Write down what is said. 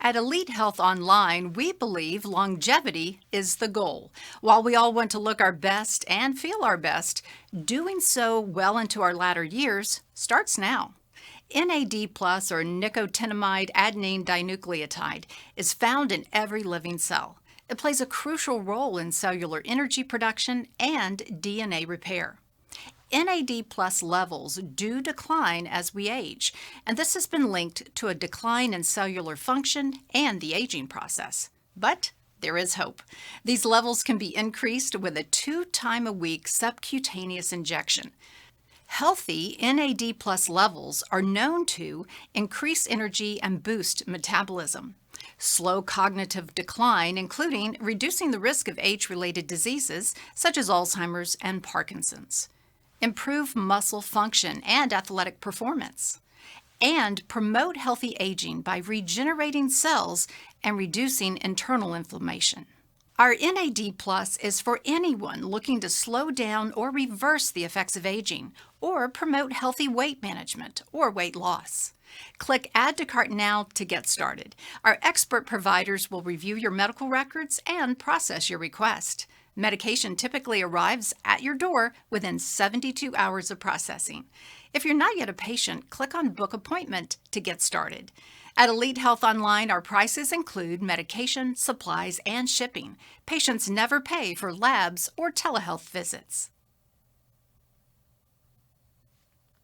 At Elite Health Online, we believe longevity is the goal. While we all want to look our best and feel our best, doing so well into our latter years starts now. NAD plus, or nico-tin-amide adenine dinucleotide, is found in every living cell. It plays a crucial role in cellular energy production and DNA repair. NAD plus levels do decline as we age, and this has been linked to a decline in cellular function and the aging process. But there is hope. These levels can be increased with a 2-time-a-week subcutaneous injection. Healthy NAD plus levels are known to increase energy and boost metabolism, slow cognitive decline, including reducing the risk of age-related diseases such as Alzheimer's and Parkinson's, improve muscle function and athletic performance, and promote healthy aging by regenerating cells and reducing internal inflammation. Our NAD Plus is for anyone looking to slow down or reverse the effects of aging, or promote healthy weight management or weight loss. Click Add to Cart now to get started. Our expert providers will review your medical records and process your request. Medication typically arrives at your door within 72 hours of processing. If you're not yet a patient, click on Book Appointment to get started. At Elite Health Online, our prices include medication, supplies, and shipping. Patients never pay for labs or telehealth visits.